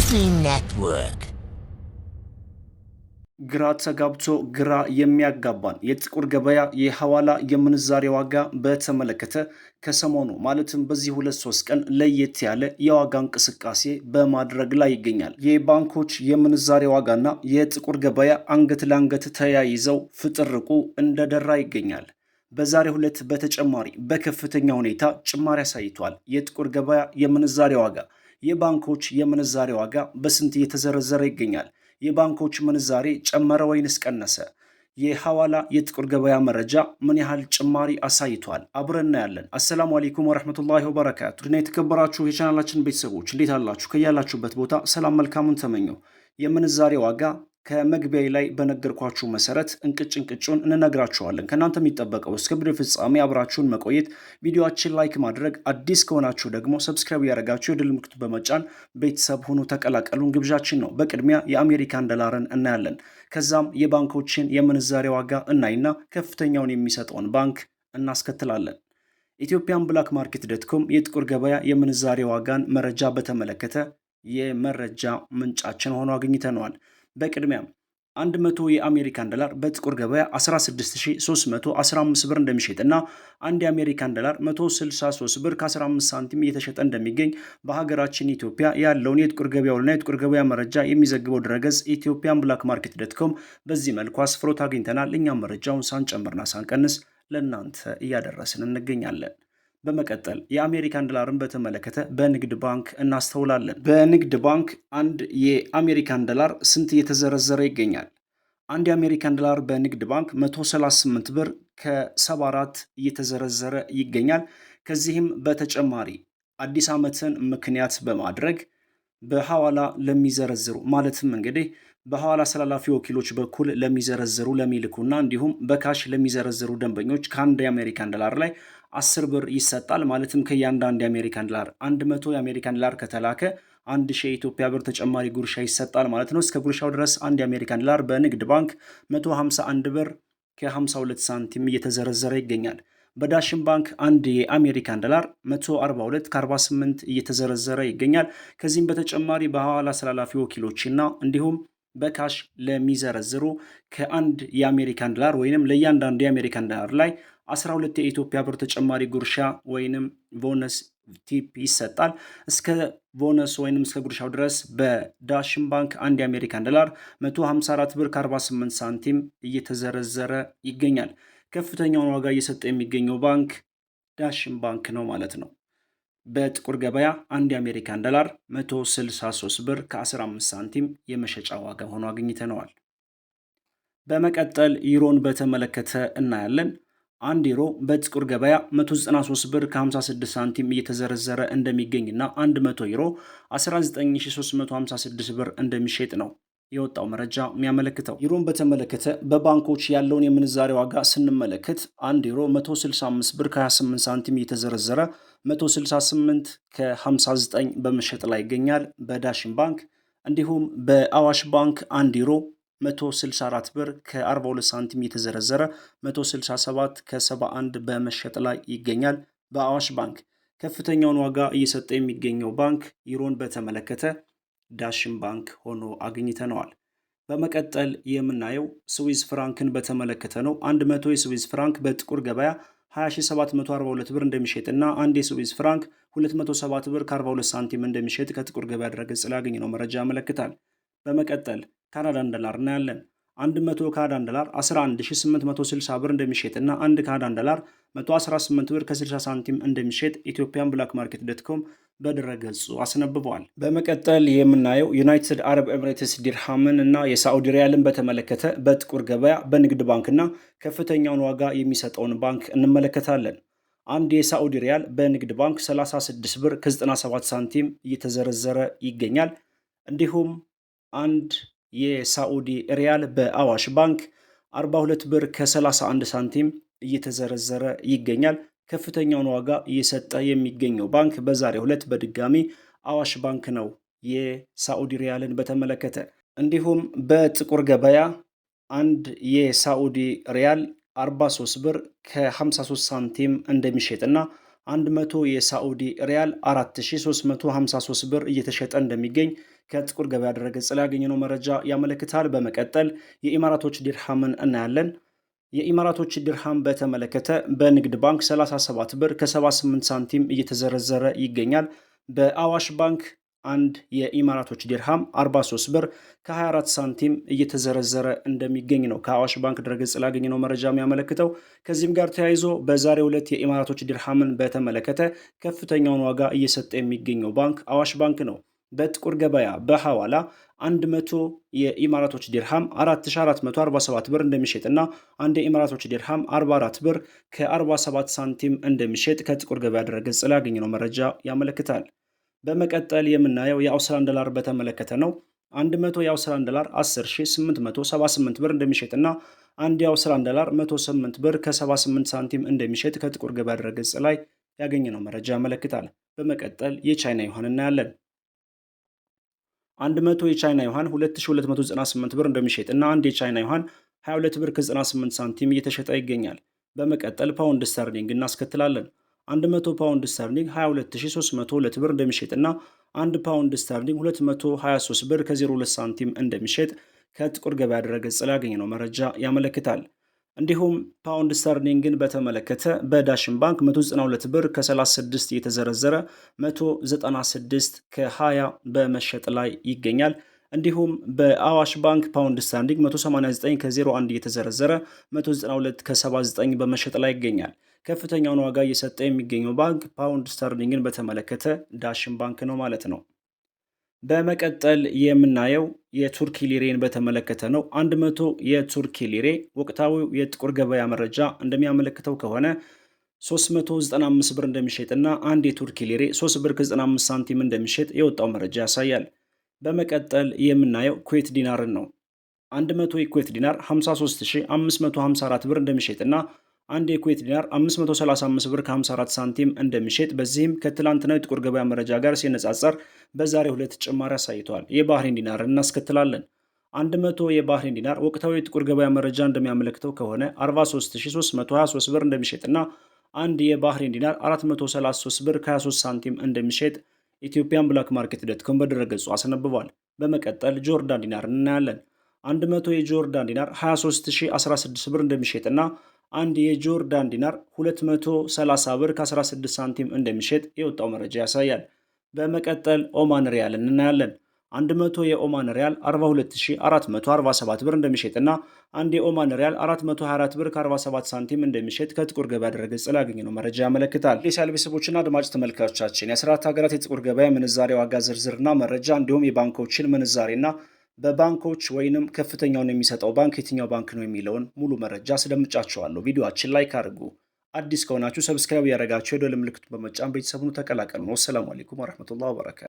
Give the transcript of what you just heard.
Muslim Network. ግራ ተጋብቶ ግራ የሚያጋባን የጥቁር ገበያ የሐዋላ የምንዛሬ ዋጋ በተመለከተ ከሰሞኑ ማለትም በዚህ 2-3 ቀን ለየት ያለ የዋጋ እንቅስቃሴ በማድረግ ላይ ይገኛል። የባንኮች የምንዛሬ ዋጋና የጥቁር ገበያ አንገት ለአንገት ተያይዘው ፍጥርቁ እንደደራ ይገኛል። በዛሬው ዕለት በተጨማሪ በከፍተኛ ሁኔታ ጭማሪ አሳይቷል። የጥቁር ገበያ የምንዛሬ ዋጋ፣ የባንኮች የምንዛሬ ዋጋ በስንት እየተዘረዘረ ይገኛል? የባንኮች ምንዛሬ ጨመረ ወይንስ ቀነሰ? የሐዋላ የጥቁር ገበያ መረጃ ምን ያህል ጭማሪ አሳይቷል? አብረን እናያለን። አሰላሙ አለይኩም ወረህመቱላሂ ወበረካቱ። ድና የተከበራችሁ የቻናላችን ቤተሰቦች እንዴት አላችሁ? ከያላችሁበት ቦታ ሰላም መልካሙን ተመኘው። የምንዛሬ ዋጋ ከመግቢያው ላይ በነገርኳችሁ መሰረት እንቅጩን እንነግራችኋለን። ከእናንተ የሚጠበቀው እስከ ቪዲዮ ፍጻሜ አብራችሁን መቆየት፣ ቪዲዮአችን ላይክ ማድረግ፣ አዲስ ከሆናችሁ ደግሞ ሰብስክራይብ ያደረጋችሁ የደወል ምልክቱን በመጫን ቤተሰብ ሆኖ ተቀላቀሉን ግብዣችን ነው። በቅድሚያ የአሜሪካን ዶላርን እናያለን። ከዛም የባንኮችን የምንዛሬ ዋጋ እናይና ከፍተኛውን የሚሰጠውን ባንክ እናስከትላለን። ኢትዮጵያን ብላክ ማርኬት ዶትኮም የጥቁር ገበያ የምንዛሬ ዋጋን መረጃ በተመለከተ የመረጃ ምንጫችን ሆኖ አግኝተነዋል። በቅድሚያም 100 የአሜሪካን ዶላር በጥቁር ገበያ 16315 ብር እንደሚሸጥ እና አንድ የአሜሪካን ዶላር 163 ብር ከ15 ሳንቲም እየተሸጠ እንደሚገኝ በሀገራችን ኢትዮጵያ ያለውን የጥቁር ገበያውና የጥቁር ገበያ መረጃ የሚዘግበው ድረገጽ ኢትዮጵያን ብላክ ማርኬት ዶትኮም በዚህ መልኩ አስፍሮት አግኝተናል። እኛም መረጃውን ሳንጨምርና ሳንቀንስ ለእናንተ እያደረስን እንገኛለን። በመቀጠል የአሜሪካን ዶላርን በተመለከተ በንግድ ባንክ እናስተውላለን። በንግድ ባንክ አንድ የአሜሪካን ዶላር ስንት እየተዘረዘረ ይገኛል? አንድ የአሜሪካን ዶላር በንግድ ባንክ 138 ብር ከ74 እየተዘረዘረ ይገኛል። ከዚህም በተጨማሪ አዲስ ዓመትን ምክንያት በማድረግ በሐዋላ ለሚዘረዝሩ ማለትም እንግዲህ በሐዋላ አስተላላፊ ወኪሎች በኩል ለሚዘረዝሩ ለሚልኩና እንዲሁም በካሽ ለሚዘረዝሩ ደንበኞች ከአንድ የአሜሪካን ዶላር ላይ 10 ብር ይሰጣል። ማለትም ከእያንዳንዱ የአሜሪካን ዶላር 100 የአሜሪካን ዶላር ከተላከ 1000 የኢትዮጵያ ብር ተጨማሪ ጉርሻ ይሰጣል ማለት ነው። እስከ ጉርሻው ድረስ አንድ የአሜሪካን ዶላር በንግድ ባንክ 151 ብር ከ52 ሳንቲም እየተዘረዘረ ይገኛል። በዳሽን ባንክ አንድ የአሜሪካን ዶላር 142 ከ48 እየተዘረዘረ ይገኛል። ከዚህም በተጨማሪ በሐዋላ አስተላላፊ ወኪሎችና እንዲሁም በካሽ ለሚዘረዝሩ ከአንድ የአሜሪካን ዶላር ወይንም ለእያንዳንዱ የአሜሪካን ዶላር ላይ 12 የኢትዮጵያ ብር ተጨማሪ ጉርሻ ወይንም ቦነስ ቲፕ ይሰጣል። እስከ ቦነስ ወይንም እስከ ጉርሻው ድረስ በዳሽን ባንክ አንድ የአሜሪካን ዶላር 154 ብር ከ48 ሳንቲም እየተዘረዘረ ይገኛል። ከፍተኛውን ዋጋ እየሰጠ የሚገኘው ባንክ ዳሽን ባንክ ነው ማለት ነው። በጥቁር ገበያ አንድ የአሜሪካን ዶላር 163 ብር ከ15 ሳንቲም የመሸጫ ዋጋ ሆኖ አግኝተነዋል። በመቀጠል ዩሮን በተመለከተ እናያለን። አንድ ዩሮ በጥቁር ገበያ 193 ብር ከ56 ሳንቲም እየተዘረዘረ እንደሚገኝና 100 ዩሮ 19356 ብር እንደሚሸጥ ነው የወጣው መረጃ የሚያመለክተው። ዩሮን በተመለከተ በባንኮች ያለውን የምንዛሬ ዋጋ ስንመለከት አንድ ዩሮ 165 ብር ከ28 ሳንቲም እየተዘረዘረ 168 ከ59 በመሸጥ ላይ ይገኛል በዳሽን ባንክ። እንዲሁም በአዋሽ ባንክ አንድ ዩሮ 164 ብር ከ42 ሳንቲም እየተዘረዘረ 167 ከ71 በመሸጥ ላይ ይገኛል በአዋሽ ባንክ። ከፍተኛውን ዋጋ እየሰጠ የሚገኘው ባንክ ዩሮን በተመለከተ ዳሽን ባንክ ሆኖ አግኝተነዋል። በመቀጠል የምናየው ስዊዝ ፍራንክን በተመለከተ ነው። 100 የስዊዝ ፍራንክ በጥቁር ገበያ 20742 ብር እንደሚሸጥና አንድ የስዊዝ ፍራንክ 207 ብር ከ42 ሳንቲም እንደሚሸጥ ከጥቁር ገበያ ድረገጽ ላይ ያገኘነው መረጃ ያመለክታል። በመቀጠል ካናዳን ዶላር እናያለን። 100 ካናዳን ዶላር 11860 ብር እንደሚሸጥና አንድ ካናዳን ዶላር 118 ብር ከ60 ሳንቲም እንደሚሸጥ ኢትዮጵያን ብላክ ማርኬት ዶትኮም በድረገጹ አስነብበዋል። በመቀጠል የምናየው ዩናይትድ አረብ ኤምሬትስ ዲርሃምን እና የሳዑዲ ሪያልን በተመለከተ በጥቁር ገበያ በንግድ ባንክና ከፍተኛውን ዋጋ የሚሰጠውን ባንክ እንመለከታለን። አንድ የሳዑዲ ሪያል በንግድ ባንክ 36 ብር ከ97 ሳንቲም እየተዘረዘረ ይገኛል። እንዲሁም አንድ የሳዑዲ ሪያል በአዋሽ ባንክ 42 ብር ከ31 ሳንቲም እየተዘረዘረ ይገኛል። ከፍተኛውን ዋጋ እየሰጠ የሚገኘው ባንክ በዛሬው ዕለት በድጋሚ አዋሽ ባንክ ነው የሳዑዲ ሪያልን በተመለከተ። እንዲሁም በጥቁር ገበያ አንድ የሳዑዲ ሪያል 43 ብር ከ53 ሳንቲም እንደሚሸጥና 100 የሳዑዲ ሪያል 4353 ብር እየተሸጠ እንደሚገኝ ከጥቁር ገበያ ድረገጽ ላይ ያገኘነው መረጃ ያመለክታል። በመቀጠል የኢማራቶች ዲርሃምን እናያለን። የኢማራቶች ድርሃም በተመለከተ በንግድ ባንክ 37 ብር ከ78 ሳንቲም እየተዘረዘረ ይገኛል። በአዋሽ ባንክ አንድ የኢማራቶች ዲርሃም 43 ብር ከ24 ሳንቲም እየተዘረዘረ እንደሚገኝ ነው ከአዋሽ ባንክ ድረገጽ ላገኘነው መረጃ የሚያመለክተው። ከዚህም ጋር ተያይዞ በዛሬው ዕለት የኢማራቶች ዲርሃምን በተመለከተ ከፍተኛውን ዋጋ እየሰጠ የሚገኘው ባንክ አዋሽ ባንክ ነው። በጥቁር ገበያ በሐዋላ 100 የኢማራቶች ዲርሃም 4447 ብር እንደሚሸጥና አንድ የኢማራቶች ዲርሃም 44 ብር ከ47 ሳንቲም እንደሚሸጥ ከጥቁር ገበያ ድረገጽ ላይ ያገኘነው መረጃ ያመለክታል። በመቀጠል የምናየው የአውስትራሊያን ዶላር በተመለከተ ነው። 100 የአውስትራሊያን ዶላር 10878 ብር እንደሚሸጥና አንድ የአውስትራሊያን ዶላር 108 ብር ከ78 ሳንቲም እንደሚሸጥ ከጥቁር ገበያ ድረገጽ ላይ ያገኘነው መረጃ ያመለክታል። በመቀጠል የቻይና ዩዋን እናያለን። 100 የቻይና ዩዋን 2298 ብር እንደሚሸጥ እና አንድ የቻይና ዩዋን 22 ብር ከ98 ሳንቲም እየተሸጠ ይገኛል። በመቀጠል ፓውንድ ስተርሊንግ እናስከትላለን። 100 ፓውንድ ስተርሊንግ 22302 ብር እንደሚሸጥ እና 1 ፓውንድ ስተርሊንግ 223 ብር ከ02 ሳንቲም እንደሚሸጥ ከጥቁር ገበያ ድረገጽ ላይ ያገኘነው መረጃ ያመለክታል። እንዲሁም ፓውንድ ስተርሊንግን በተመለከተ በዳሽን ባንክ 192 ብር ከ36 የተዘረዘረ 196 ከ20 በመሸጥ ላይ ይገኛል። እንዲሁም በአዋሽ ባንክ ፓውንድ ስተርሊንግ 189 ከ01 የተዘረዘረ 192 ከ79 በመሸጥ ላይ ይገኛል። ከፍተኛውን ዋጋ እየሰጠ የሚገኘው ባንክ ፓውንድ ስተርሊንግን በተመለከተ ዳሽን ባንክ ነው ማለት ነው። በመቀጠል የምናየው የቱርኪ ሊሬን በተመለከተ ነው። 100 የቱርኪ ሊሬ ወቅታዊው የጥቁር ገበያ መረጃ እንደሚያመለክተው ከሆነ 395 ብር እንደሚሸጥና አንድ የቱርኪ ሊሬ 3 ብር ከ95 ሳንቲም እንደሚሸጥ የወጣው መረጃ ያሳያል። በመቀጠል የምናየው ኩዌት ዲናርን ነው። 100 የኩዌት ዲናር 53554 ብር እንደሚሸጥና አንድ የኩዌት ዲናር 535 ብር ከ54 ሳንቲም እንደሚሸጥ በዚህም ከትላንትናው የጥቁር ገበያ መረጃ ጋር ሲነጻጸር በዛሬው ዕለት ጭማሪ አሳይቷል። የባህሬን ዲናር እናስከትላለን። 100 የባህሬን ዲናር ወቅታዊ የጥቁር ገበያ መረጃ እንደሚያመለክተው ከሆነ 43323 ብር እንደሚሸጥና አንድ የባህሬን ዲናር 433 ብር ከ23 ሳንቲም እንደሚሸጥ ኢትዮጵያን ብላክ ማርኬት ዶትኮም በድረገጹ አስነብቧል። በመቀጠል ጆርዳን ዲናር እናያለን። 100 የጆርዳን ዲናር 23016 ብር እንደሚሸጥና አንድ የጆርዳን ዲናር 230 ብር ከ16 ሳንቲም እንደሚሸጥ የወጣው መረጃ ያሳያል። በመቀጠል ኦማን ሪያል እናያለን። 100 የኦማን ሪያል 42447 ብር እንደሚሸጥና አንድ የኦማን ሪያል 424 ብር ከ47 ሳንቲም እንደሚሸጥ ከጥቁር ገበያ ድረገጽ ላይ ያገኘነው መረጃ ያመለክታል። የሳል ቤተሰቦችና አድማጭ ተመልካቾቻችን የ14 ሀገራት የጥቁር ገበያ ምንዛሬ ዋጋ ዝርዝርና መረጃ እንዲሁም የባንኮችን ምንዛሬና በባንኮች ወይንም ከፍተኛውን የሚሰጠው ባንክ የትኛው ባንክ ነው የሚለውን ሙሉ መረጃ አስደምጫችኋለሁ። ቪዲዮአችን ላይክ አድርጉ። አዲስ ከሆናችሁ ሰብስክራይብ ያደረጋችሁ የደወል ምልክቱን በመጫን ቤተሰቡን ተቀላቀሉ። ወሰላሙ አለይኩም ወራህመቱላሂ ወበረካቱ።